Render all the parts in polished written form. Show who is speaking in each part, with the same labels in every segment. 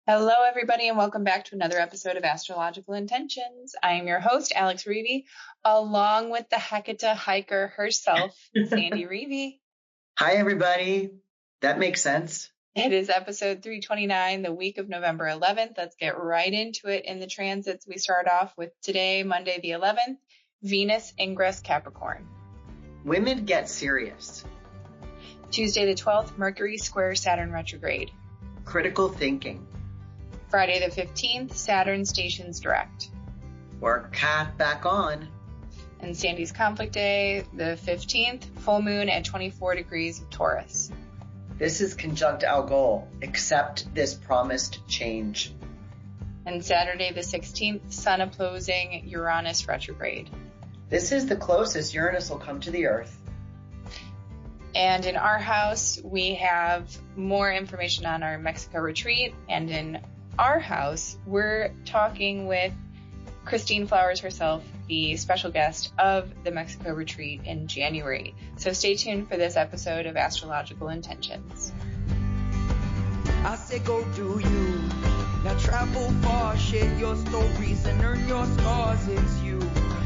Speaker 1: Hello, everybody, and welcome back to another episode of Astrological Intentions. I am your host, Alex Reevy, along with the Hecate hiker herself, Sandy Reevy.
Speaker 2: Hi, everybody. That makes sense.
Speaker 1: It is episode 329, the week of November 11th. Let's get right into it in the transits. We start off with today, Monday the 11th, Venus ingress Capricorn.
Speaker 2: Women get serious.
Speaker 1: Tuesday the 12th, Mercury square Saturn retrograde.
Speaker 2: Critical thinking.
Speaker 1: Friday the 15th, Saturn stations direct.
Speaker 2: Work hat back on.
Speaker 1: And Sandy's conflict day, the 15th, full moon at 24 degrees of Taurus.
Speaker 2: This is conjunct our goal. Accept this promised change.
Speaker 1: And Saturday the 16th, sun opposing Uranus retrograde.
Speaker 2: This is the closest Uranus will come to the Earth.
Speaker 1: And in our house, we have more information on our Mexico retreat. And in our house, we're talking with Christine Flowers herself, the special guest of the Mexico retreat in January. So stay tuned for this episode of Astrological Intentions.
Speaker 3: I say go do you. Now travel far, share your stories and earn your scars. It's you.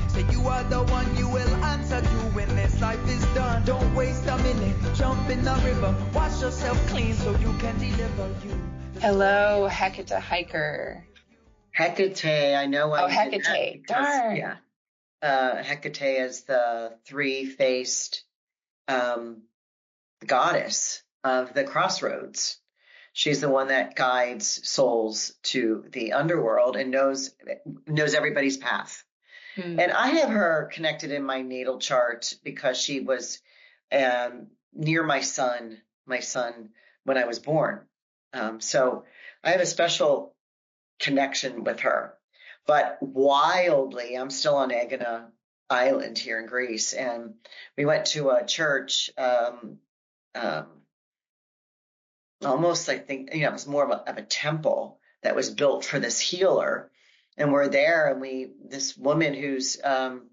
Speaker 3: Say you are the one, you will answer to when this life is done. Don't waste a minute, jump in the river, wash yourself clean so you can deliver you.
Speaker 1: Hello, Hecate hiker.
Speaker 2: Hecate, I know.
Speaker 1: Hecate, darn.
Speaker 2: Yeah. Hecate is the three-faced goddess of the crossroads. She's the one that guides souls to the underworld and knows everybody's path. And I have her connected in my natal chart because she was near my son when I was born. So I have a special connection with her. But wildly, I'm still on Aegina Island here in Greece, and we went to a church. Almost, I think, it was more of a temple that was built for this healer. And we're there, and this woman who's kind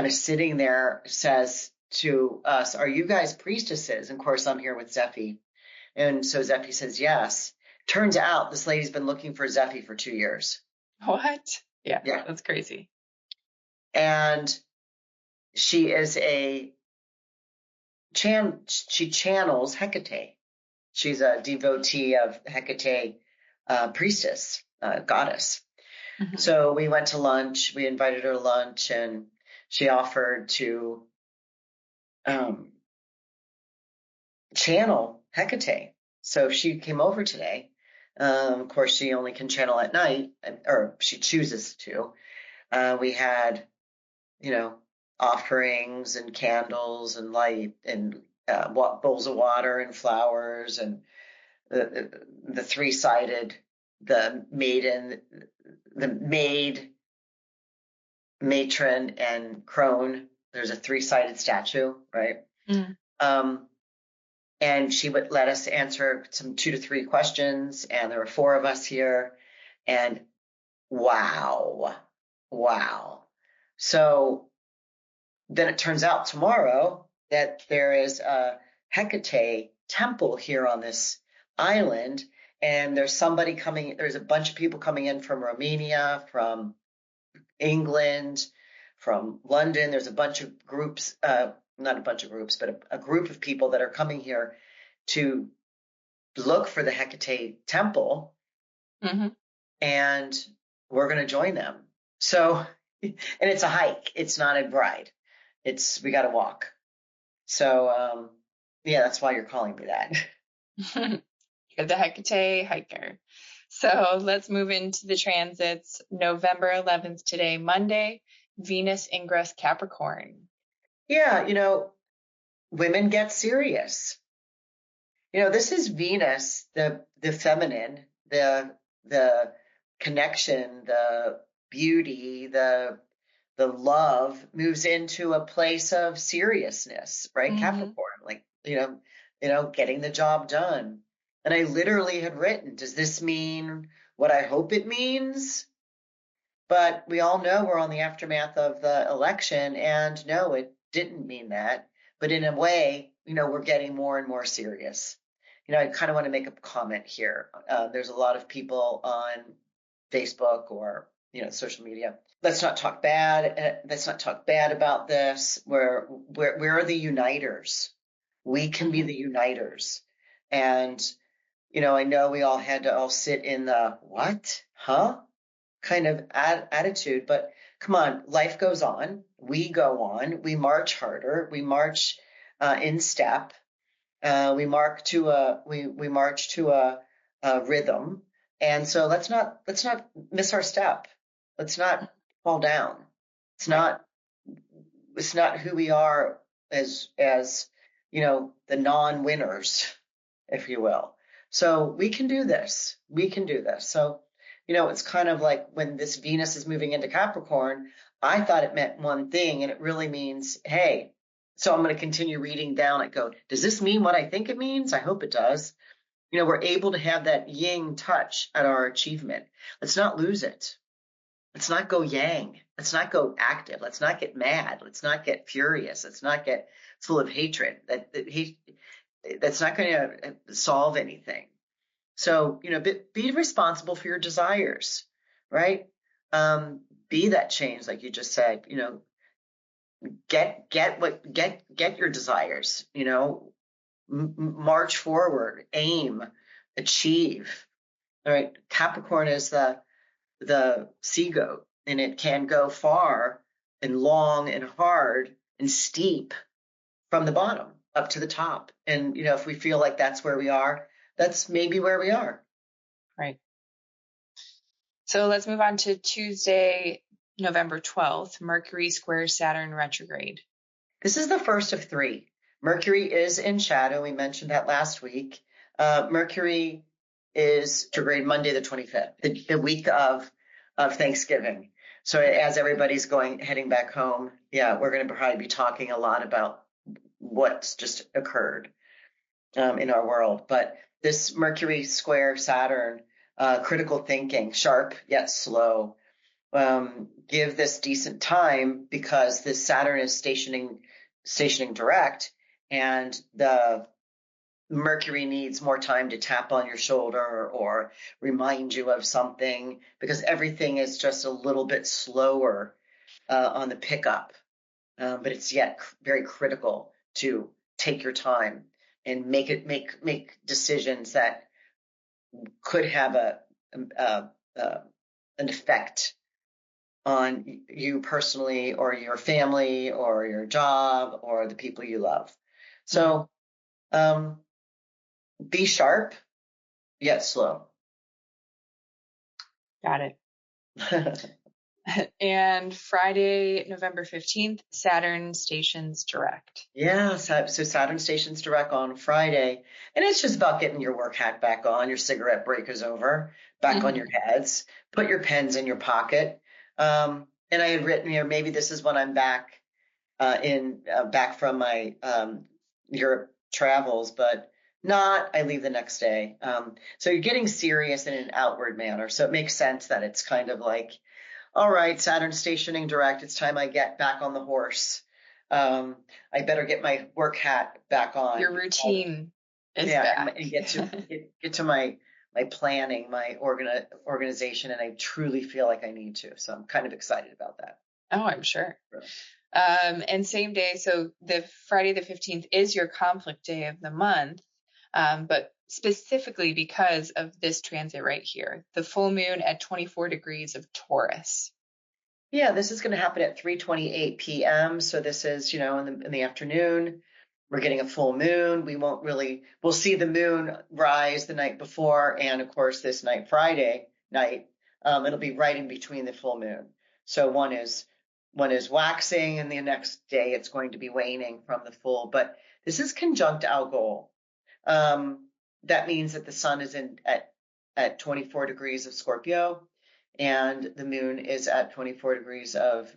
Speaker 2: of sitting there says to us, "Are you guys priestesses?" And of course, I'm here with Zephy. And so Zephy says, yes. Turns out this lady's been looking for Zephy for 2 years.
Speaker 1: What? Yeah, that's crazy.
Speaker 2: And she is she channels Hecate. She's a devotee of Hecate, priestess, goddess. Mm-hmm. So we went to lunch. We invited her to lunch, and she offered to channel Hecate. So she came over today. Of course, she only can channel at night, or she chooses to. We had, offerings and candles and light and bowls of water and flowers and the three-sided, the maiden, the maid, matron, and crone. There's a three-sided statue, right? Mm. And she would let us answer some 2 to 3 questions, and there were 4 of us here, and wow. So then it turns out tomorrow that there is a Hecate temple here on this island, and there's a bunch of people coming in from Romania, from England, from London. There's a bunch of groups, not a bunch of groups, but a group of people that are coming here to look for the Hecate temple. Mm-hmm. And we're going to join them. So, and it's a hike. It's not a ride. We got to walk. So, that's why you're calling me that.
Speaker 1: You're the Hecate hiker. So let's move into the transits. November 11th today, Monday, Venus ingress Capricorn.
Speaker 2: Yeah, women get serious. This is Venus, the feminine, the connection, the beauty, the love moves into a place of seriousness, right? Mm-hmm. Capricorn, like, getting the job done. And I literally had written, does this mean what I hope it means? But we all know we're on the aftermath of the election, and no, it didn't mean that. But in a way, we're getting more and more serious. I kind of want to make a comment here. There's a lot of people on Facebook or, social media. Let's not talk bad. Let's not talk bad about this. Where are the uniters? We can be the uniters. And, I know we all had to all sit in the what, huh, kind of attitude, but come on, life goes on. We go on. We march harder. We march in step. We march to a rhythm. And so let's not miss our step. Let's not fall down. It's not who we are as the non-winners, if you will. So we can do this. We can do this. So, it's kind of like when this Venus is moving into Capricorn, I thought it meant one thing, and it really means, hey, so I'm going to continue reading down and go, does this mean what I think it means? I hope it does. We're able to have that yin touch at our achievement. Let's not lose it. Let's not go yang. Let's not go active. Let's not get mad. Let's not get furious. Let's not get full of hatred. That's not going to solve anything. So, be responsible for your desires, right? Be that change, like you just said, get your desires, march forward, aim, achieve. All right. Capricorn is the sea goat, and it can go far and long and hard and steep from the bottom up to the top. And, if we feel like that's where we are, that's maybe where we are.
Speaker 1: Right. So let's move on to Tuesday, November 12th, Mercury squares Saturn retrograde.
Speaker 2: This is the first of 3. Mercury is in shadow. We mentioned that last week. Mercury is retrograde Monday the 25th, the week of Thanksgiving. So as everybody's heading back home, we're going to probably be talking a lot about what's just occurred in our world. But this Mercury square Saturn, critical thinking, sharp yet slow. Give this decent time, because this Saturn is stationing direct, and the Mercury needs more time to tap on your shoulder or remind you of something, because everything is just a little bit slower on the pickup. But it's yet very critical to take your time and make decisions that could have an effect on you personally, or your family, or your job, or the people you love. So be sharp yet slow.
Speaker 1: Got it. And Friday, November 15th, Saturn stations direct.
Speaker 2: Yeah, so Saturn stations direct on Friday, and it's just about getting your work hat back on, your cigarette breakers over, back on your heads, put your pens in your pocket. And I had written here, maybe this is when I'm back back from my Europe travels, but not, I leave the next day. So you're getting serious in an outward manner. So it makes sense that it's kind of like, all right, Saturn stationing direct, it's time I get back on the horse. I better get my work hat back on.
Speaker 1: Your routine is back.
Speaker 2: And get to my planning, my organization, and I truly feel like I need to. So I'm kind of excited about that.
Speaker 1: Oh, I'm sure. And same day, so the Friday the 15th is your conflict day of the month, but specifically because of this transit right here, the full moon at 24 degrees of Taurus.
Speaker 2: Yeah, this is going to happen at 3:28 p.m. So this is, in the afternoon. We're getting a full moon. We'll see the moon rise the night before, and of course this night, Friday night, it'll be right in between the full moon. So one is waxing, and the next day it's going to be waning from the full. But this is conjunct Algol. That means that the sun is at 24 degrees of Scorpio, and the moon is at 24 degrees of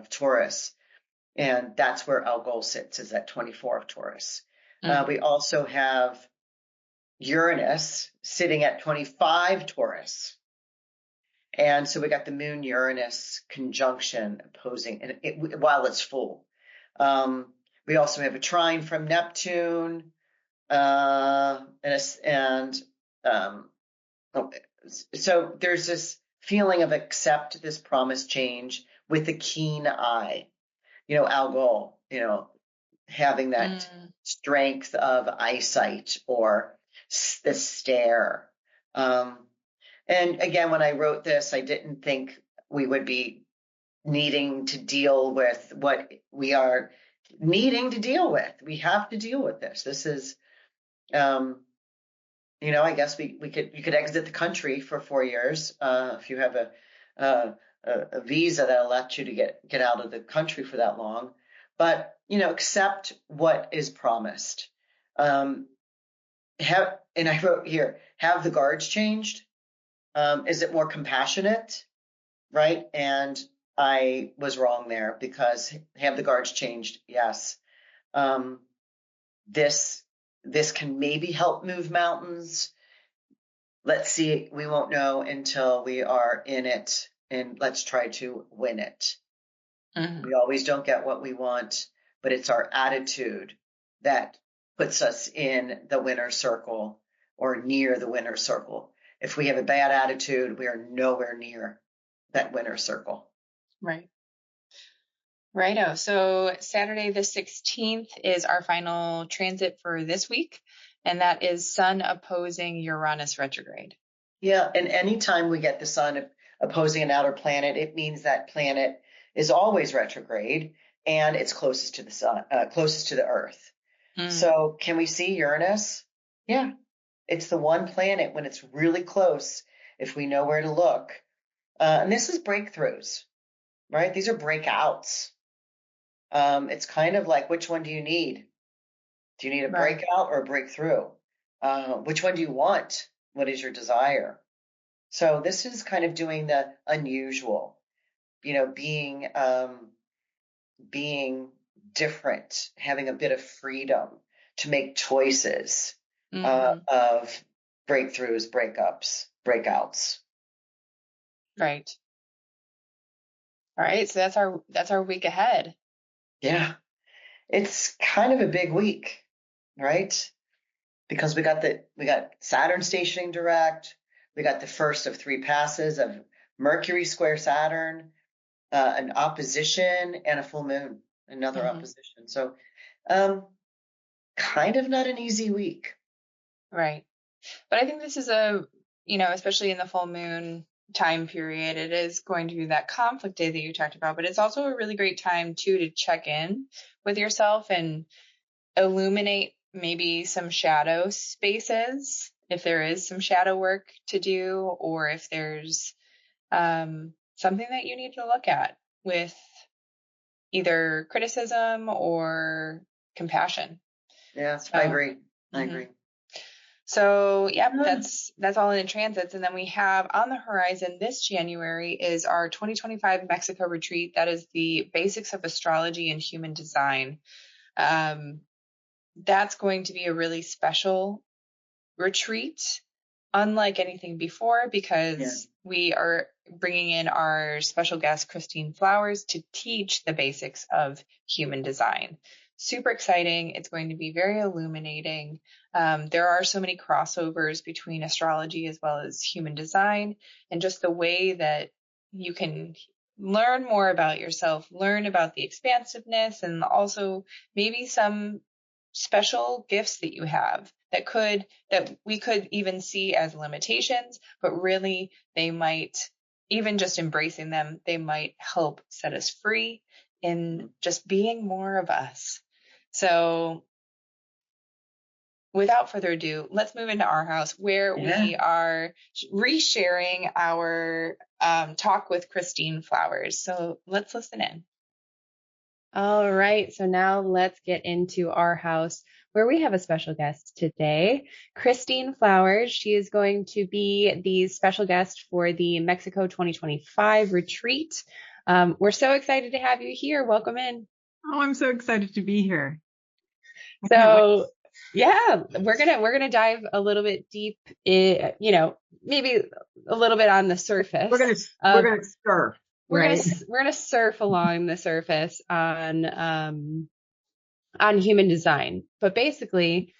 Speaker 2: Taurus. And that's where Algol sits, is at 24 of Taurus. We also have Uranus sitting at 25 Taurus. And so we got the moon Uranus conjunction opposing, and while it's full. We also have a trine from Neptune. and um, so there's this feeling of accept this promised change with a keen eye. Al Gore, having that strength of eyesight or the stare. And again, when I wrote this, I didn't think we would be needing to deal with what we are needing to deal with. We have to deal with this. This is, I guess you could exit the country for 4 years if you have a visa that'll let you to get out of the country for that long. But accept what is promised. And I wrote here, have the guards changed? Is it more compassionate? Right? And I was wrong there, because have the guards changed? Yes. This can maybe help move mountains. Let's see. We won't know until we are in it, and let's try to win it. Mm-hmm. We always don't get what we want, but it's our attitude that puts us in the winner's circle or near the winner's circle. If we have a bad attitude, we are nowhere near that winner's circle.
Speaker 1: Right. Righto. So Saturday the 16th is our final transit for this week, and that is Sun opposing Uranus retrograde.
Speaker 2: Yeah, and anytime we get the Sun opposing an outer planet, it means that planet is always retrograde, and it's closest to the Sun, closest to the Earth. So can we see Uranus? Yeah, it's the one planet when it's really close, if we know where to look. And this is breakthroughs, right? These are breakouts. It's kind of like, which one do you need? Do you need a breakout or a breakthrough? Which one do you want? What is your desire? So this is kind of doing the unusual, being different, having a bit of freedom to make choices of breakthroughs, breakouts.
Speaker 1: Right. All right. So that's our week ahead.
Speaker 2: Yeah. It's kind of a big week, right? Because we got Saturn stationing direct. We got the first of 3 passes of Mercury square Saturn, an opposition, and a full moon, another opposition. So kind of not an easy week.
Speaker 1: Right. But I think this is especially in the full moon time period, it is going to be that conflict day that you talked about, but it's also a really great time too to check in with yourself and illuminate maybe some shadow spaces, if there is some shadow work to do, or if there's something that you need to look at with either criticism or compassion.
Speaker 2: Yeah, so, I agree. I agree.
Speaker 1: So, yep, that's all in the transits. And then we have on the horizon this January is our 2025 Mexico retreat. That is the basics of astrology and human design. That's going to be a really special retreat, unlike anything before, because we are bringing in our special guest, Christine Flowers, to teach the basics of human design. Super exciting. It's going to be very illuminating. There are so many crossovers between astrology as well as human design, and just the way that you can learn more about yourself, learn about the expansiveness, and also maybe some special gifts that you have that we could even see as limitations, but really they might, even just embracing them, they might help set us free in just being more of us. So without further ado, let's move into our house, where we are resharing our talk with Christine Flowers. So let's listen in. All right. So now let's get into our house, where we have a special guest today, Christine Flowers. She is going to be the special guest for the Mexico 2025 retreat. We're so excited to have you here. Welcome in.
Speaker 4: Oh, I'm so excited to be here.
Speaker 1: So yeah, we're gonna dive a little bit deep, maybe a little bit on the surface.
Speaker 4: We're gonna surf.
Speaker 1: We're gonna surf along the surface on human design. But basically,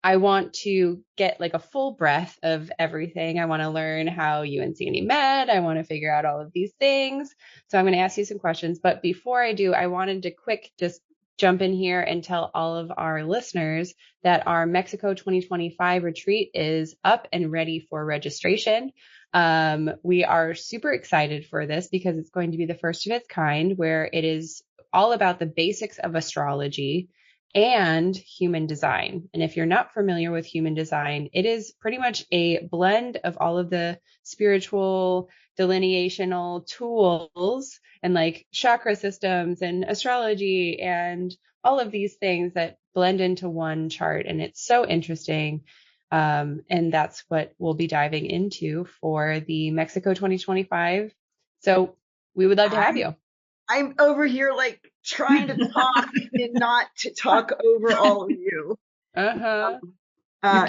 Speaker 5: I want to get like a full breadth of everything. I want to learn how you and Sandy met. I want to figure out all of these things. So I'm going to ask you some questions. But before I do, I wanted to just jump in here and tell all of our listeners that our Mexico 2025 retreat is up and ready for registration. We are super excited for this because it's going to be the first of its kind, where it is all about the basics of astrology and human design. And if you're not familiar with human design, it is pretty much a blend of all of the spiritual delineational tools and like chakra systems and astrology and all of these things that blend into one chart. And it's so interesting. And that's what we'll be diving into for the Mexico 2025. So we would love to have you.
Speaker 4: I'm over here like trying to talk and not to talk over all of you.
Speaker 5: Uh-huh.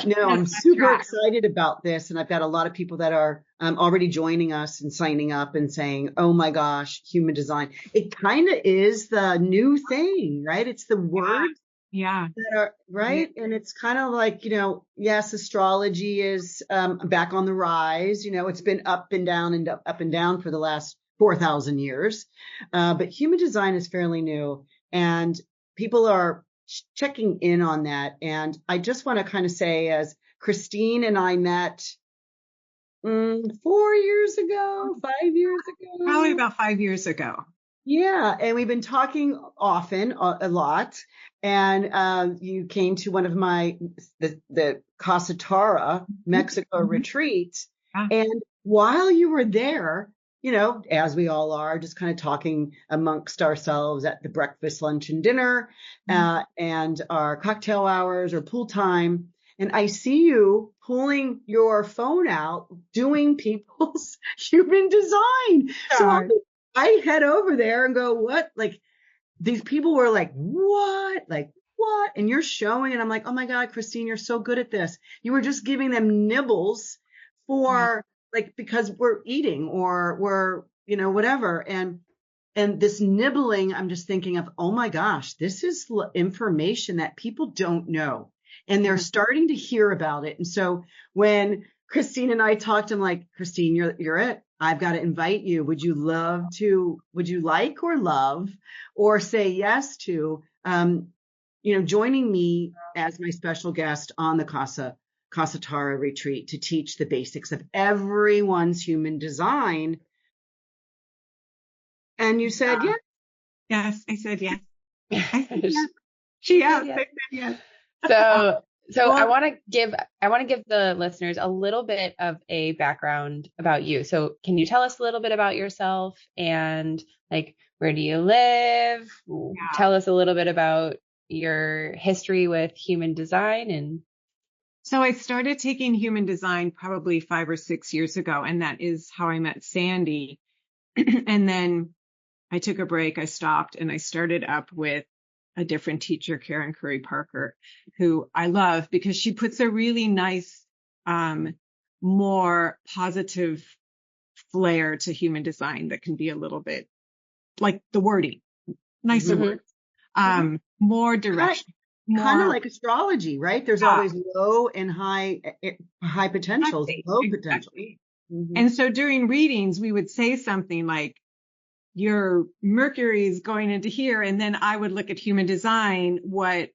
Speaker 4: No, I'm super excited about this. And I've got a lot of people that are already joining us and signing up and saying, oh my gosh, human design. It kind of is the new thing, right? It's the words that are right. And it's kind of like, yes, astrology is back on the rise. It's been up and down and up and down for the last 4,000 years. But human design is fairly new, and people are checking in on that. And I just want to kind of say, as Christine and I met 4 years ago, 5 years ago.
Speaker 6: Probably about 5 years ago.
Speaker 4: Yeah. And we've been talking often, a lot. And you came to one of the Casa Tara, Mexico retreat. And while you were there, as we all are, just kind of talking amongst ourselves at the breakfast, lunch, and dinner, and our cocktail hours or pool time. And I see you pulling your phone out, doing people's human design. So I head over there and go, what? Like, these people were like, what? Like, what? And you're showing, and I'm like, oh my God, Christine, you're so good at this. You were just giving them nibbles for like, because we're eating or we're, whatever. And this nibbling, I'm just thinking of, oh my gosh, this is information that people don't know. And they're starting to hear about it. And so when Christine and I talked, I'm like, Christine, you're it. I've got to invite you. Would you like or love or say yes to, joining me as my special guest on the Casa Tara retreat to teach the basics of everyone's human design? And you said yes.
Speaker 6: Yes, I said yes. I said yes. She asked. I said yes.
Speaker 5: So I want to give the listeners a little bit of a background about you. So can you tell us a little bit about yourself and like, where do you live? Tell us a little bit about your history with human design. And
Speaker 6: so I started taking human design probably 5 or 6 years ago, and that is how I met Sandy. And then I took a break, I stopped, and I started up with a different teacher, Karen Curry Parker, who I love because she puts a really nice, more positive flair to human design that can be a little bit like the wording, nicer words, more direction.
Speaker 4: Kind of like astrology, right? There's always low and high potentials, low potential.
Speaker 6: And so during readings, we would say something like, your Mercury is going into here. And then I would look at human design, what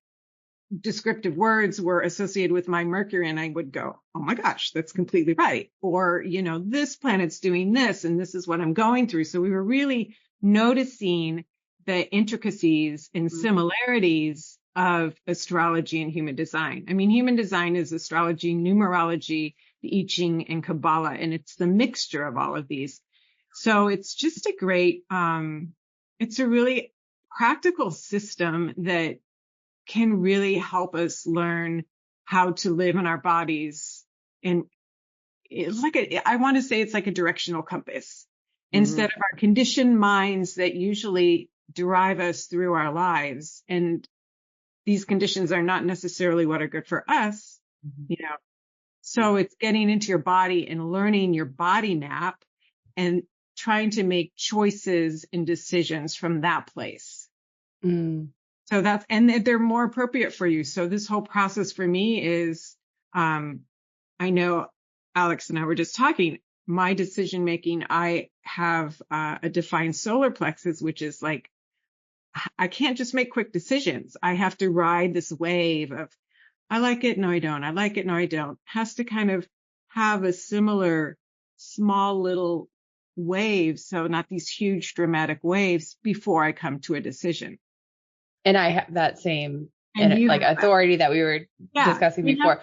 Speaker 6: descriptive words were associated with my Mercury. And I would go, oh my gosh, that's completely right. Or, this planet's doing this, and this is what I'm going through. So we were really noticing the intricacies and similarities of astrology and human design. I mean, human design is astrology, numerology, the I Ching, and Kabbalah, and it's the mixture of all of these. So it's just a great, it's a really practical system that can really help us learn how to live in our bodies. And it's like I want to say it's like a directional compass instead of our conditioned minds that usually drive us through our lives. And these conditions are not necessarily what are good for us, So it's getting into your body and learning your body map and trying to make choices and decisions from that place. So and they're more appropriate for you. So this whole process for me is, I know Alex and I were just talking, my decision making, I have a defined solar plexus, which is like, I can't just make quick decisions. I have to ride this wave of, I like it, no, I don't. I like it, no, I don't. Has to kind of have a similar small little wave. So not these huge dramatic waves before I come to a decision.
Speaker 5: And I have that same
Speaker 6: And you
Speaker 5: like authority that we were discussing before.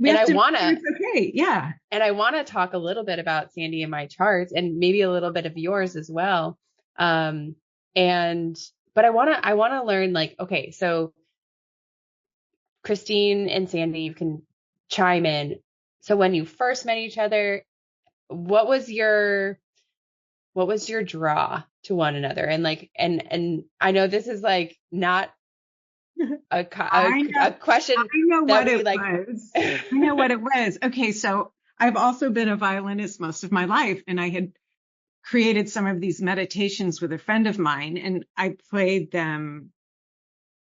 Speaker 5: And I want to,
Speaker 6: okay. Yeah.
Speaker 5: And I want to talk a little bit about Sandy and my charts and maybe a little bit of yours as well. But I want to learn, like, okay, so Christine and Sandy, you can chime in. So when you first met each other, what was your draw to one another? And like, and I know this is like not a question.
Speaker 6: I know what it was. I know what it was. Okay. So I've also been a violinist most of my life, and I had created some of these meditations with a friend of mine, and I played them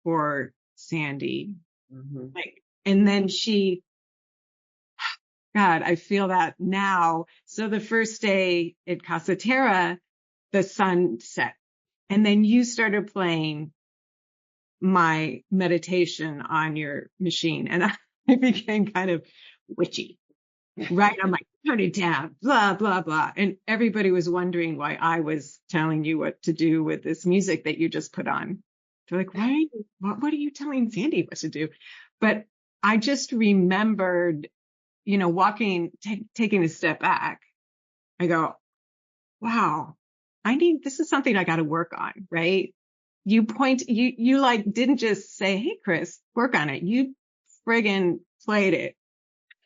Speaker 6: for Sandy. Mm-hmm. And then God, I feel that now. So the first day at Casa Terra, the sun set, and then you started playing my meditation on your machine, and I became kind of witchy. Right? I'm like, turn it down, blah, blah, blah. And everybody was wondering why I was telling you what to do with this music that you just put on. They're like, what are you telling Sandy what to do? But I just remembered, walking, taking a step back. I go, wow, this is something I got to work on, right? You like didn't just say, hey, Chris, work on it. You friggin' played it.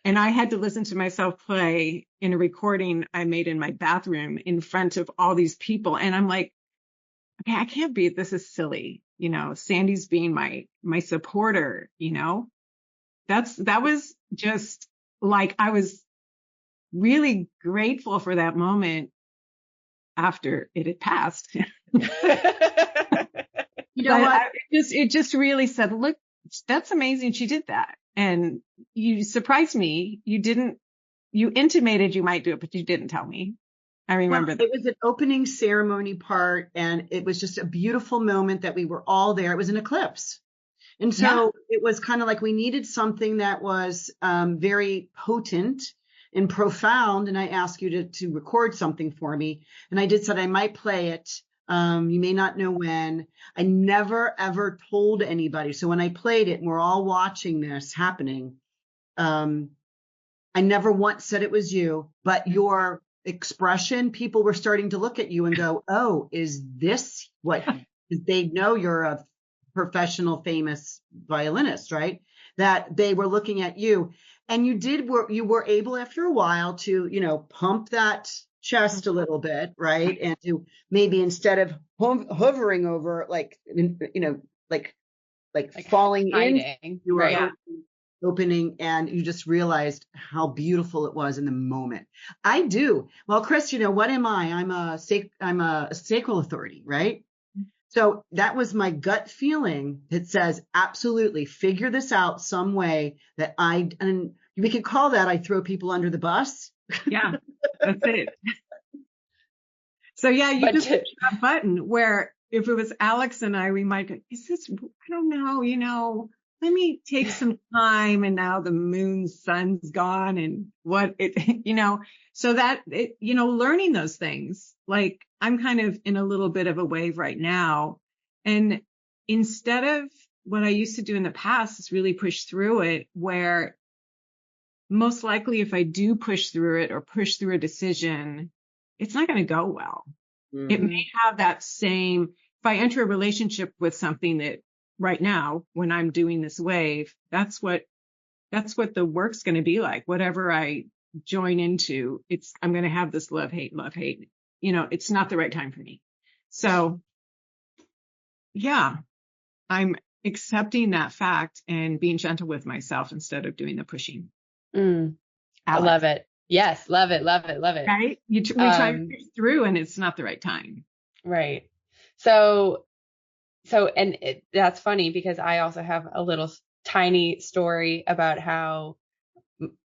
Speaker 6: And I had to listen to myself play in a recording I made in my bathroom in front of all these people. And I'm like, okay, I can't be, this is silly. Sandy's being my supporter, that was just like, I was really grateful for that moment after it had passed. It just really said, look, that's amazing. She did that. And you surprised me. You intimated you might do it, but you didn't tell me. I remember that.
Speaker 4: It was an opening ceremony part, and it was just a beautiful moment that we were all there. It was an eclipse. And so It was kind of like we needed something that was very potent and profound. And I asked you to record something for me. And I said I might play it. You may not know when. I never, ever told anybody. So when I played it and we're all watching this happening, I never once said it was you, but your expression, people were starting to look at you and go, oh, is this what they know? You're a professional, famous violinist, right? That they were looking at you, and you were able after a while to, pump that chest a little bit, right? And to maybe instead of hovering over, like falling
Speaker 5: hiding,
Speaker 4: in, you were opening, and you just realized how beautiful it was in the moment. I do. Well, Chris, what am I? I'm a sacral authority, right? So that was my gut feeling that says, absolutely, figure this out some way and we could call that I throw people under the bus.
Speaker 6: Yeah, that's it. So you just push that button where if it was Alex and I, we might go, I don't know, let me take some time, and now the sun's gone, and so that, learning those things, like I'm kind of in a little bit of a wave right now. And instead of what I used to do in the past is really push through it, where most likely if I do push through it or push through a decision, it's not going to go well. Mm-hmm. It may have that same, if I enter a relationship with something that right now, when I'm doing this wave, that's what the work's going to be like. Whatever I join into, I'm going to have this love, hate. It's not the right time for me. So I'm accepting that fact and being gentle with myself instead of doing the pushing.
Speaker 5: I love it. Yes. Love it.
Speaker 6: Right. We try to push through, and it's not the right time.
Speaker 5: Right. So that's funny because I also have a little tiny story about how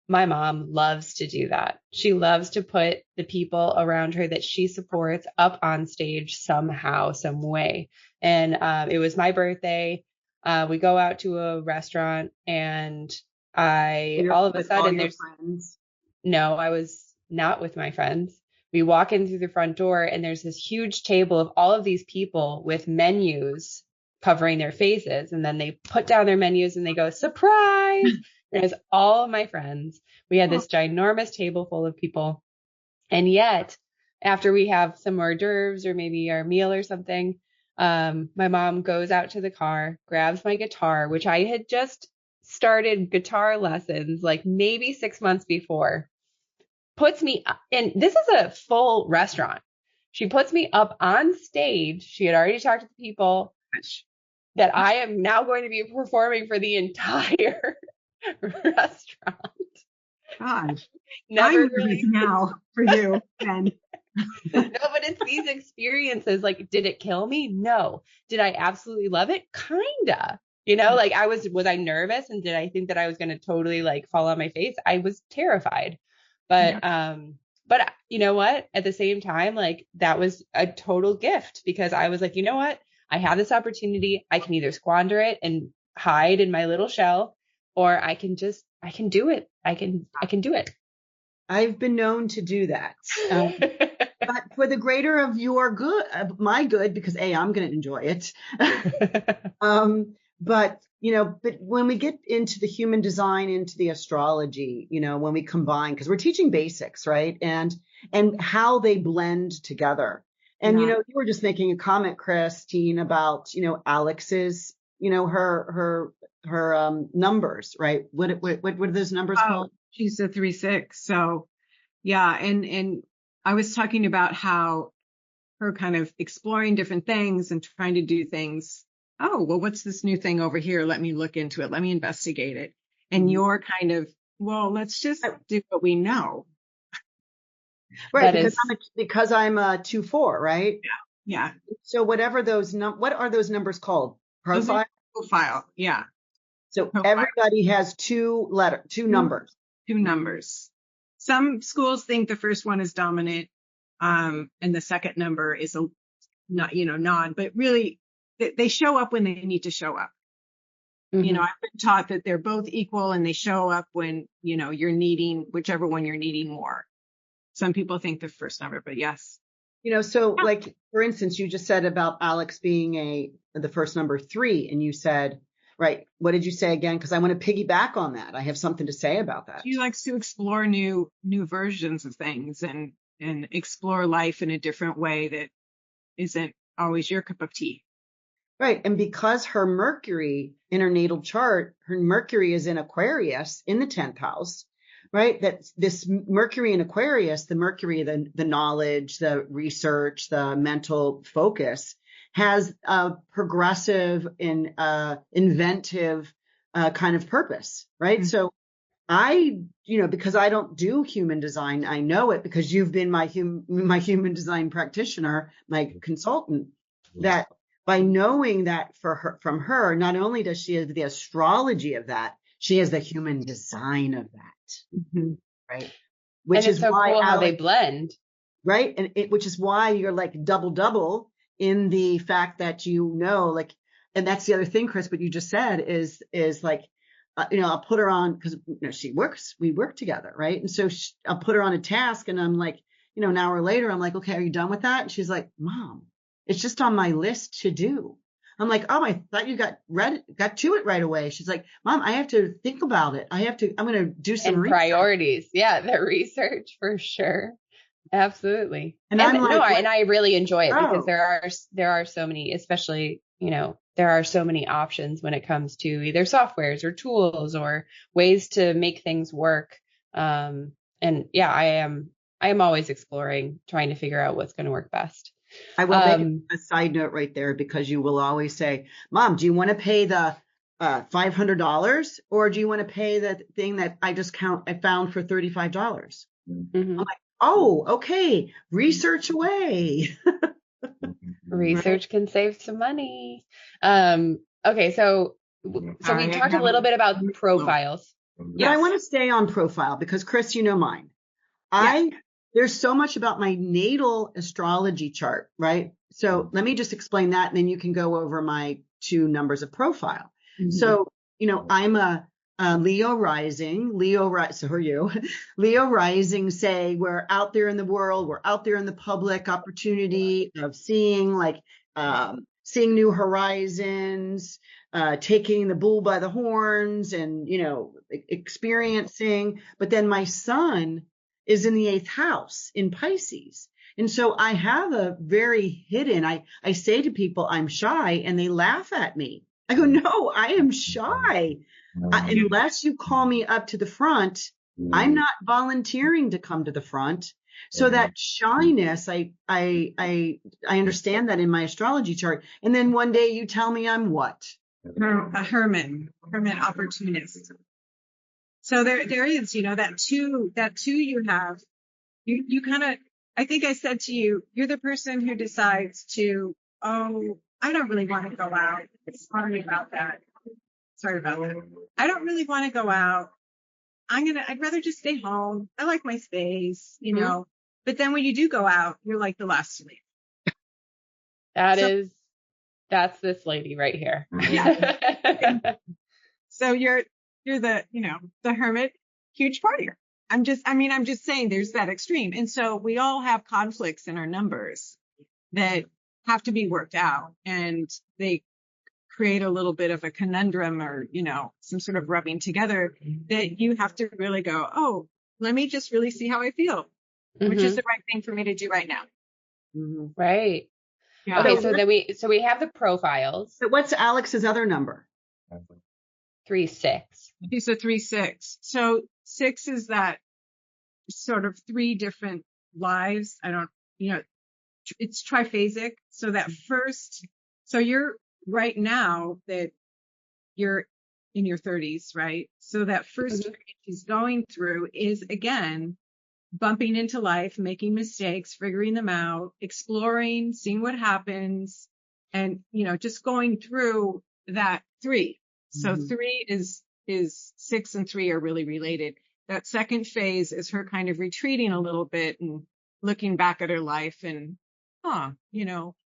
Speaker 5: my mom loves to do that. She loves to put the people around her that she supports up on stage somehow, some way. And it was my birthday. We go out to a restaurant and all of a sudden
Speaker 4: friends.
Speaker 5: No, I was not with my friends. We walk in through the front door and there's this huge table of all of these people with menus covering their faces. And then they put down their menus and they go, surprise. And it's all of my friends. We had this ginormous table full of people. And yet, after we have some hors d'oeuvres or maybe our meal or something, my mom goes out to the car, grabs my guitar, which I had just started guitar lessons like maybe 6 months before, puts me up, and this is a full restaurant. She puts me up on stage. She had already talked to the people that I am now going to be performing for the entire restaurant.
Speaker 6: Gosh,
Speaker 5: Never
Speaker 6: I'm
Speaker 5: really
Speaker 6: now for you, Ben.
Speaker 5: No, but it's these experiences. Like, did it kill me? No. Did I absolutely love it? Kinda. Like was I nervous and did I think that I was going to totally like fall on my face? I was terrified. But you know what? At the same time, like that was a total gift because I was like, you know what? I have this opportunity. I can either squander it and hide in my little shell, or I can do it. I can do it.
Speaker 4: I've been known to do that. But for the greater of your good, my good, because I'm going to enjoy it. But when we get into the human design, into the astrology, when we combine, because we're teaching basics, right? And how they blend together. And, you were just making a comment, Christine, about, Alex's, her numbers, right? What are those numbers called?
Speaker 6: She's a 3-6. So yeah. And I was talking about how her kind of exploring different things and trying to do things. Oh, well, what's this new thing over here? Let me look into it. Let me investigate it. And you're kind of, well, let's just do what we know.
Speaker 4: Right. Because I'm a 2-4, right?
Speaker 6: Yeah.
Speaker 4: So whatever what are those numbers called?
Speaker 6: Profile. Yeah.
Speaker 4: So everybody has two numbers.
Speaker 6: Two numbers. Some schools think the first one is dominant, and the second number is non, but really they show up when they need to show up. Mm-hmm. I've been taught that they're both equal and they show up when, you're needing whichever one you're needing more. Some people think the first number, but yes.
Speaker 4: Like, for instance, you just said about Alex being the first number 3, and you said, right, what did you say again? Because I want to piggyback on that. I have something to say about that.
Speaker 6: She likes to explore new versions of things and explore life in a different way that isn't always your cup of tea.
Speaker 4: Right. And because her Mercury in her natal chart, her Mercury is in Aquarius in the 10th house, right? That this Mercury in Aquarius, the Mercury, the knowledge, the research, the mental focus, has a progressive and inventive kind of purpose, right? Mm-hmm. So because I don't do human design, I know it because you've been my human design practitioner, my consultant, that by knowing that from her, not only does she have the astrology of that, she has the human design of that, mm-hmm. right?
Speaker 5: Which is so cool how they blend,
Speaker 4: right? And which is why you're like double in the fact that and that's the other thing, Chris. What you just said is like, I'll put her on because we work together, right? And so I'll put her on a task, and I'm like, an hour later, I'm like, okay, are you done with that? And she's like, Mom, it's just on my list to do. I'm like, oh, I thought you got to it right away. She's like, Mom, I have to think about it. I'm going to do some
Speaker 5: priorities. Yeah, the research for sure. Absolutely. And I really enjoy it because there are so many, especially, there are so many options when it comes to either softwares or tools or ways to make things work. And yeah, I am always exploring, trying to figure out what's going to work best.
Speaker 4: I will make a side note right there because you will always say, Mom, do you want to pay the $500 or do you want to pay the thing that I found for $35? Mm-hmm. I'm like, oh, okay. Research away.
Speaker 5: Research can save some money. Okay, so we talked a little bit about profiles.
Speaker 4: But I want to stay on profile because, Chris, you know mine. There's so much about my natal astrology chart, right? So let me just explain that, and then you can go over my 2 numbers of profile. So, I'm a Leo rising. So are you? Leo rising, say we're out there in the world, we're out there in the public opportunity of seeing seeing new horizons, taking the bull by the horns and, experiencing. But then my sun is in the 8th house in Pisces. And so I have a very hidden, I say to people, I'm shy, and they laugh at me. I go, no, I am shy. Unless you call me up to the front, I'm not volunteering to come to the front. So that shyness, I understand that in my astrology chart. And then one day you tell me I'm what?
Speaker 6: A hermit opportunist. So there is, that two you have, you kind of, I think I said to you, you're the person who decides to, I don't really want to go out. Sorry about that. I don't really want to go out. I'd rather just stay home. I like my space, but then when you do go out, you're like the last to leave.
Speaker 5: That's this lady right here.
Speaker 6: Yeah. So you're the, the hermit, huge partier. I'm just saying there's that extreme. And so we all have conflicts in our numbers that have to be worked out, and they create a little bit of a conundrum or, some sort of rubbing together that you have to really go, let me just really see how I feel, which is the right thing for me to do right now.
Speaker 5: Right. Yeah. Okay. So we have the profiles.
Speaker 4: So what's Alex's other number?
Speaker 5: 3-6.
Speaker 6: He's a 3-6. So 6 is that sort of 3 different lives. It's triphasic. So that first, so you're right now that you're in your 30s, right? So that first phase she's going through is, again, bumping into life, making mistakes, figuring them out, exploring, seeing what happens, and, just going through that 3. So 3 is 6 and 3 are really related. That second phase is her kind of retreating a little bit and looking back at her life and,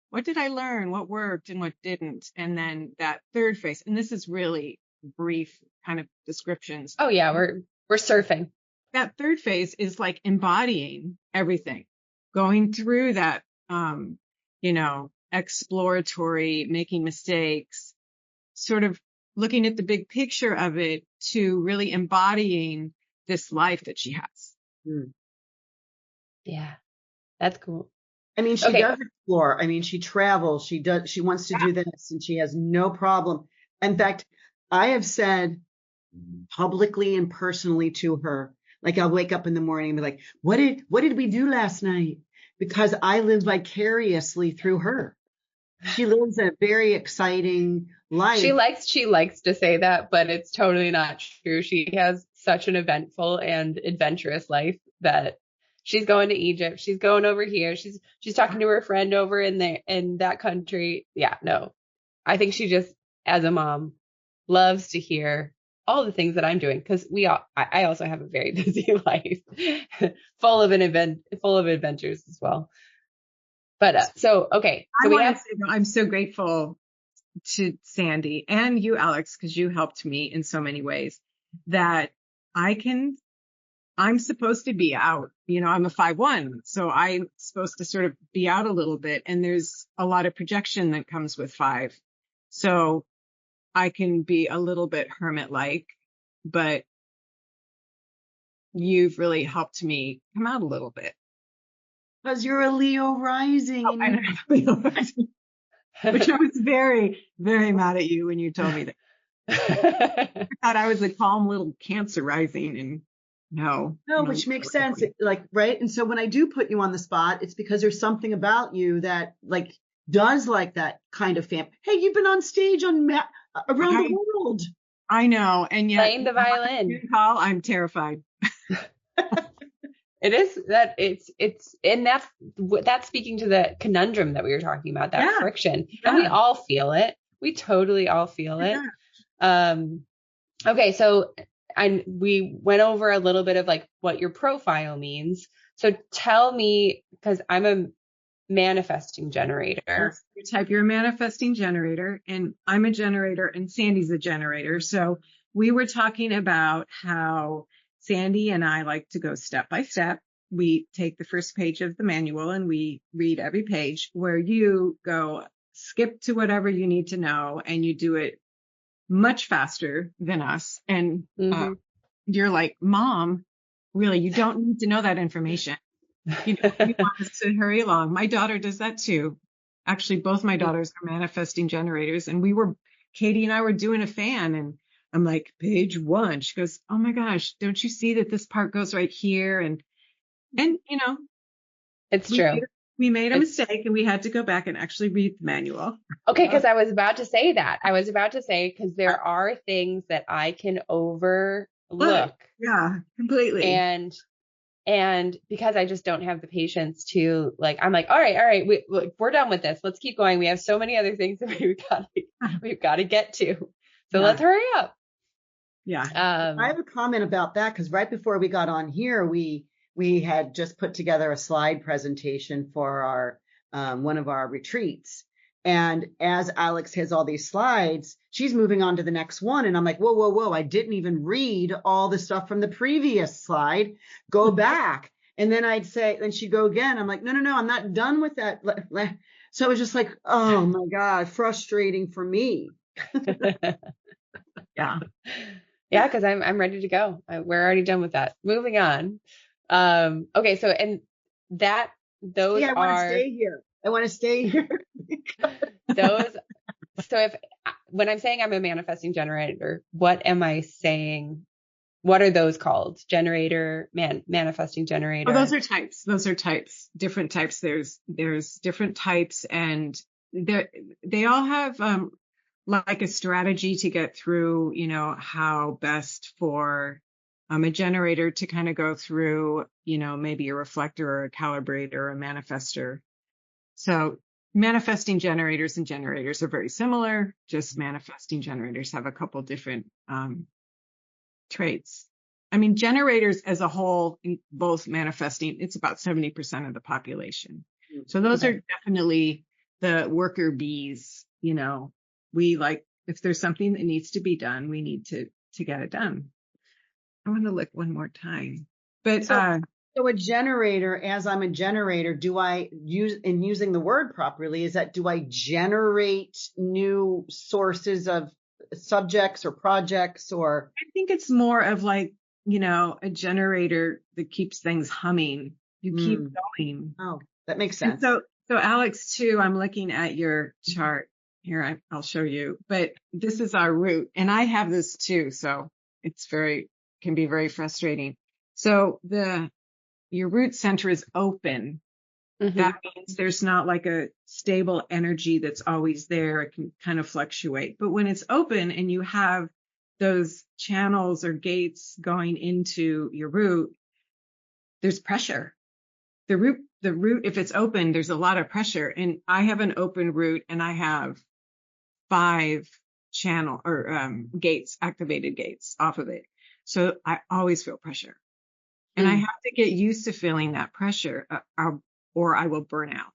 Speaker 6: what did I learn? What worked and what didn't? And then that third phase, and this is really brief kind of descriptions.
Speaker 5: Oh yeah, we're surfing.
Speaker 6: That third phase is like embodying everything, going through that, exploratory, making mistakes, sort of looking at the big picture of it to really embodying this life that she has.
Speaker 5: Yeah, that's cool.
Speaker 4: I mean, she does explore. I mean, she travels. She wants to do this, and she has no problem. In fact, I have said publicly and personally to her, like I'll wake up in the morning and be like, what did we do last night? Because I live vicariously through her. She lives a very exciting life.
Speaker 5: She likes to say that, but it's totally not true. She has such an eventful and adventurous life that she's going to Egypt. She's going over here. She's talking to her friend over in that country. Yeah, no. I think she just, as a mom, loves to hear all the things that I'm doing, because I also have a very busy life, full of adventures as well. But
Speaker 6: I'm so grateful to Sandy and you, Alex, because you helped me in so many ways that I'm supposed to be out. I'm a 5-1, so I'm supposed to sort of be out a little bit. And there's a lot of projection that comes with 5. So I can be a little bit hermit-like, but you've really helped me come out a little bit.
Speaker 4: Because you're a Leo rising.
Speaker 6: Oh, and I'm Leo rising. Which I was very, very mad at you when you told me that. I thought I was a calm little Cancer rising, and no,
Speaker 4: which makes sense. Right. And so when I do put you on the spot, it's because there's something about you that does that kind of family. Hey, you've been on stage around the world.
Speaker 6: I know. And yet
Speaker 5: playing the violin.
Speaker 6: I'm terrified.
Speaker 5: It is that and that's speaking to the conundrum that we were talking about, that friction. And we all feel it. We totally all feel it. Okay. So we went over a little bit of like what your profile means. So tell me, because I'm a manifesting generator.
Speaker 6: Yes, you're a manifesting generator, and I'm a generator, and Sandy's a generator. So we were talking about how Sandy and I like to go step by step. We take the first page of the manual and we read every page, where you go skip to whatever you need to know, and you do it much faster than us. And you're like, Mom, really, you don't need to know that information. You want us to hurry along. My daughter does that too. Actually, both my daughters are manifesting generators, and Katie and I were doing a fan, and I'm like, page 1. She goes, oh my gosh, don't you see that this part goes right here? And
Speaker 5: it's true.
Speaker 6: We made a mistake, and we had to go back and actually read the manual.
Speaker 5: Okay, because I was about to say that. Because there are things that I can overlook.
Speaker 6: Yeah, completely.
Speaker 5: And because I just don't have the patience to, like, I'm like, all right, we're done with this. Let's keep going. We have so many other things that we've got to get to. So let's hurry up.
Speaker 6: Yeah.
Speaker 4: I have a comment about that, because right before we got on here, we had just put together a slide presentation for our one of our retreats. And as Alex has all these slides, she's moving on to the next one. And I'm like, whoa. I didn't even read all the stuff from the previous slide. Go back. And then then she'd go again. I'm like, no, I'm not done with that. So it was just like, oh my God, frustrating for me.
Speaker 5: Yeah. Yeah. Cause I'm ready to go. We're already done with that. Moving on. Okay. So, and those
Speaker 4: I want to stay here.
Speaker 5: So when I'm saying I'm a manifesting generator, what am I saying? What are those called? Generator, manifesting generator.
Speaker 6: Oh, those are types. Different types. There's different types, and they all have like a strategy to get through, how best for a generator to kind of go through, maybe a reflector or a calibrator or a manifester. So manifesting generators and generators are very similar. Just manifesting generators have a couple different traits. I mean, generators as a whole, both manifesting, it's about 70% of the population. So those are definitely the worker bees. We like, if there's something that needs to be done, we need to get it done. I want to look one more time. But
Speaker 4: so a generator, as I'm a generator, do I use, in using the word properly, do I generate new sources of subjects or projects, or?
Speaker 6: I think it's more of like, a generator that keeps things humming. You keep going.
Speaker 4: Oh, that makes sense.
Speaker 6: And so Alex too, I'm looking at your chart here. I'll show you, but this is our root, and I have this too. So it's can be very frustrating. So your root center is open. Mm-hmm. That means there's not like a stable energy that's always there. It can kind of fluctuate. But when it's open and you have those channels or gates going into your root, there's pressure. The root, if it's open, there's a lot of pressure. And I have an open root, and I have 5 channel or gates, activated gates off of it. So I always feel pressure. And I have to get used to feeling that pressure, or I will burn out.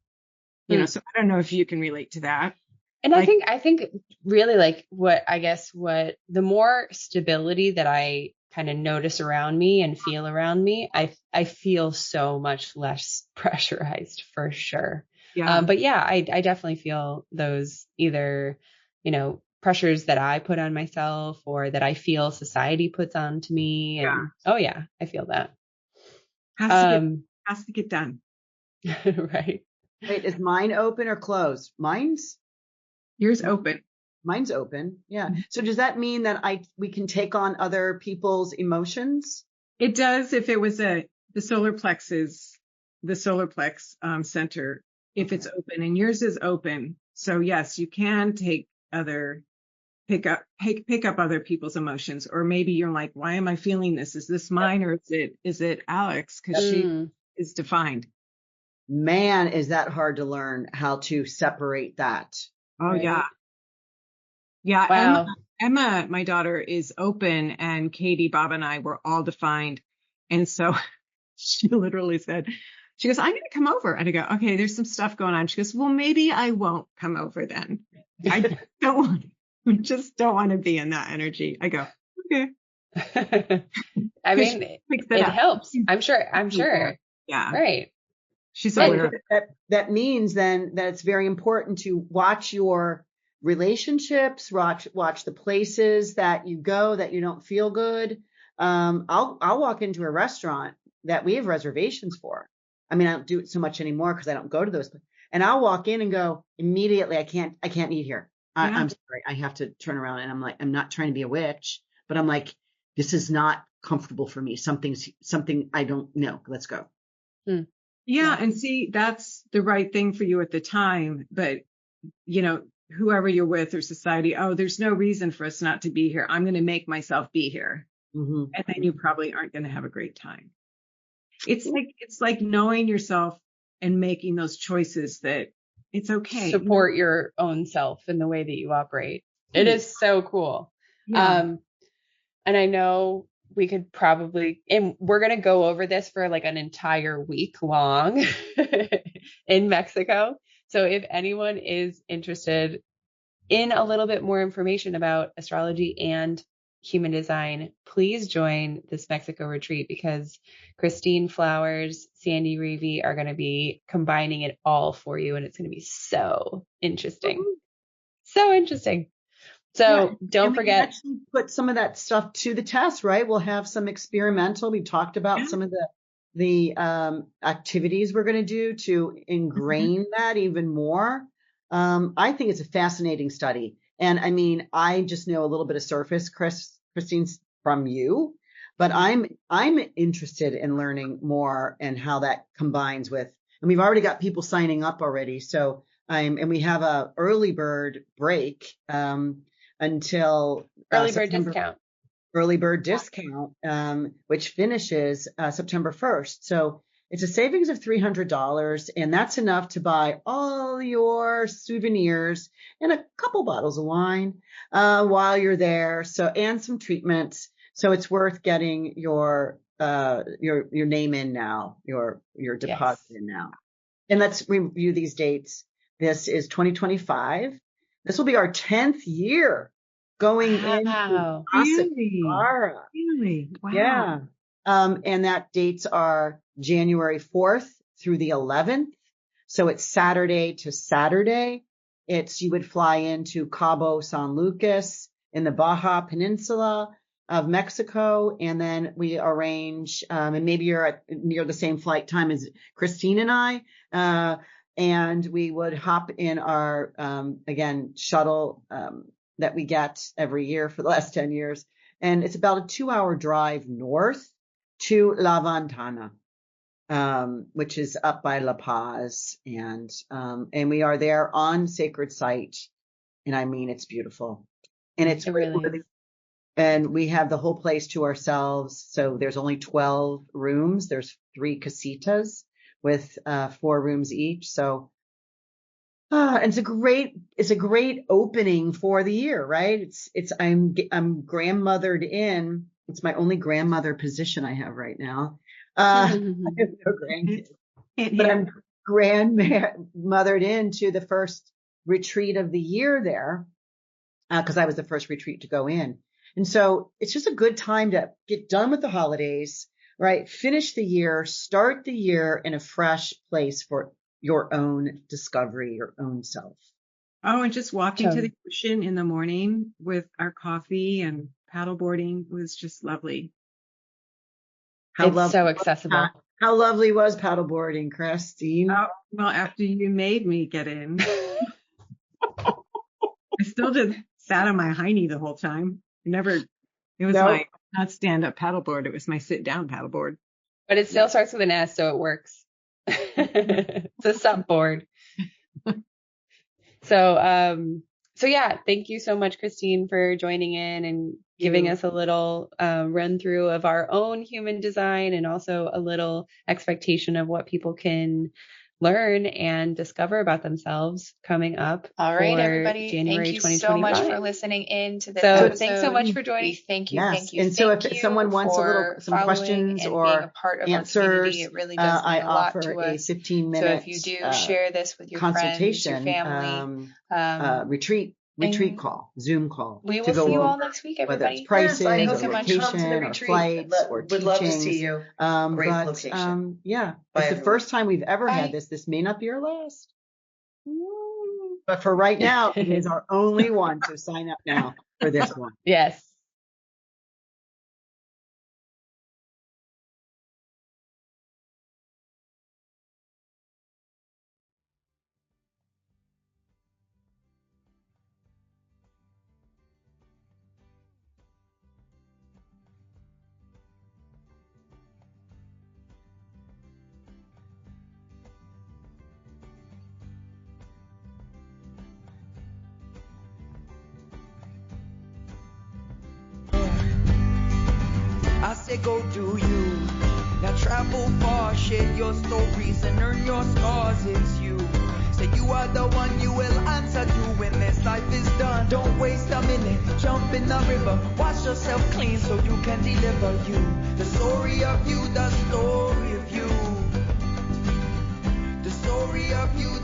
Speaker 6: So I don't know if you can relate to that.
Speaker 5: And I think really, like, what the more stability that I kind of notice around me and feel around me, I feel so much less pressurized, for sure. Yeah. But yeah, I definitely feel those either, pressures that I put on myself or that I feel society puts onto me. And I feel that.
Speaker 6: Has to get done.
Speaker 5: Right.
Speaker 4: Wait, is mine open or closed?
Speaker 6: Yours open.
Speaker 4: Mine's open. Yeah. So does that mean that we can take on other people's emotions?
Speaker 6: It does. If it was the solar plex center, if it's open, and yours is open. So yes, you can take other pick up other people's emotions, or maybe you're like, why am I feeling this? Is this mine, or is it Alex? Because she is defined.
Speaker 4: Man, is that hard to learn how to separate that.
Speaker 6: Oh,
Speaker 1: Right.
Speaker 6: yeah. Yeah.
Speaker 5: Wow.
Speaker 6: Emma, my daughter, is open, and Katie, Bob, and I were all defined. And so she literally said, she goes, I'm going to come over. And I go, okay, there's some stuff going on. She goes, well, maybe I won't come over then. I just don't want to be in that energy. I go, okay.
Speaker 5: I mean, it helps. I'm sure.
Speaker 6: Yeah.
Speaker 5: Right.
Speaker 6: She's
Speaker 4: So
Speaker 6: aware.
Speaker 4: that means then that it's very important to watch your relationships, watch the places that you go that you don't feel good. I'll walk into a restaurant that we have reservations for. I mean, I don't do it so much anymore because I don't go to those. And I'll walk in and go immediately, I can't eat here. I'm sorry. I have to turn around, and I'm like, I'm not trying to be a witch, but I'm like, this is not comfortable for me. Something I don't know. Let's go.
Speaker 6: Yeah. And see, that's the right thing for you at the time. But, whoever you're with or society, there's no reason for us not to be here. I'm going to make myself be here.
Speaker 4: Mm-hmm.
Speaker 6: And then you probably aren't going to have a great time. It's like knowing yourself and making those choices that it's okay.
Speaker 5: Support your own self in the way that you operate. It is so cool.
Speaker 6: Yeah.
Speaker 5: And I know we could probably, and we're going to go over this for like an entire week long in Mexico. So if anyone is interested in a little bit more information about astrology and human design, please join this Mexico retreat, because Christine Flowers, Sandy Reevy are going to be combining it all for you. And it's going to be so interesting. So interesting. So don't forget.
Speaker 4: Actually put some of that stuff to the test, right? We'll have some experimental. We talked about some of the activities we're going to do to ingrain that even more. I think it's a fascinating study. And I mean, I just know a little bit of surface, Christine, from you, but I'm interested in learning more and how that combines with, and we've already got people signing up already. So and we have a early bird break, until
Speaker 5: early bird discount,
Speaker 4: which finishes September 1st. So it's a savings of $300, and that's enough to buy all your souvenirs and a couple bottles of wine while you're there. So, and some treatments. So it's worth getting your name in now, your deposit in now. And let's review these dates. This is 2025. This will be our 10th year going into Astrological.
Speaker 6: Really? Wow.
Speaker 4: Yeah. And that dates are January 4th through the 11th. So it's Saturday to Saturday. You would fly into Cabo San Lucas in the Baja Peninsula of Mexico. And then we arrange, and maybe you're near the same flight time as Christine and I, and we would hop in our, again, shuttle, that we get every year for the last 10 years. And it's about a 2-hour drive north to La Ventana, which is up by La Paz. And we are there on sacred site. And I mean, it's beautiful. And it's really, and we have the whole place to ourselves. So there's only 12 rooms. There's 3 casitas with 4 rooms each. So and it's a great opening for the year, right? I'm grandmothered in. It's my only grandmother position I have right now. I have no grandkids, but I'm grandmothered into the first retreat of the year there, because I was the first retreat to go in. And so it's just a good time to get done with the holidays, right? Finish the year, start the year in a fresh place for your own discovery, your own self.
Speaker 6: Oh, and just walking to the ocean in the morning with our coffee and paddleboarding was just lovely.
Speaker 5: It's so accessible.
Speaker 4: How lovely was paddleboarding, Christine?
Speaker 6: Oh, well, after you made me get in, I still just sat on my hiney the whole time. It was my not stand-up paddleboard. It was my sit-down paddleboard.
Speaker 5: But it still starts with an S, so it works. It's a sup board. So So yeah, thank you so much, Christine, for joining in and giving us a little run through of our own human design and also a little expectation of what people can learn and discover about themselves coming up.
Speaker 1: All right,
Speaker 5: for
Speaker 1: everybody.
Speaker 5: January
Speaker 1: Thank you so much
Speaker 5: 2025.
Speaker 1: for listening in to this
Speaker 5: So
Speaker 1: episode.
Speaker 5: thanks so much for
Speaker 1: We
Speaker 5: joining.
Speaker 1: thank you,
Speaker 4: Yes.
Speaker 1: thank you,
Speaker 4: And so
Speaker 1: thank
Speaker 4: if
Speaker 1: you
Speaker 4: someone wants
Speaker 1: for
Speaker 4: some
Speaker 1: following
Speaker 4: questions
Speaker 1: and
Speaker 4: or
Speaker 1: being a part of our community.
Speaker 4: answers,
Speaker 1: It really does mean
Speaker 4: I
Speaker 1: a lot
Speaker 4: offer
Speaker 1: to
Speaker 4: a
Speaker 1: us.
Speaker 4: 15-minute
Speaker 1: So if you do share this with your friends, your
Speaker 4: consultation,
Speaker 1: family,
Speaker 4: retreat
Speaker 1: and
Speaker 4: call, Zoom call.
Speaker 1: we
Speaker 4: to
Speaker 1: will
Speaker 4: go
Speaker 1: see you all
Speaker 4: over
Speaker 1: next week,
Speaker 4: whether it's
Speaker 1: everybody.
Speaker 4: pricing
Speaker 2: Yes, I
Speaker 1: Thanks
Speaker 2: hope
Speaker 1: so
Speaker 4: or
Speaker 1: much.
Speaker 2: you come to
Speaker 4: location
Speaker 2: the
Speaker 4: or
Speaker 2: retreat.
Speaker 4: flights or
Speaker 2: Would love to
Speaker 4: teachings.
Speaker 2: see you. Great
Speaker 4: But
Speaker 2: location.
Speaker 4: yeah,
Speaker 2: Bye,
Speaker 4: it's the
Speaker 2: everyone.
Speaker 4: first time we've ever
Speaker 1: Bye.
Speaker 4: had this. This may not be our last. But for right now, it is our only one. So sign up now for this one.
Speaker 5: Yes.
Speaker 3: I say go do you. Now travel far, share your stories and earn your scars. It's you. Say you are the one you will answer to when this life is done. Don't waste a minute, jump in the river. Wash yourself clean so you can deliver you. The story of you, the story of you. The story of you.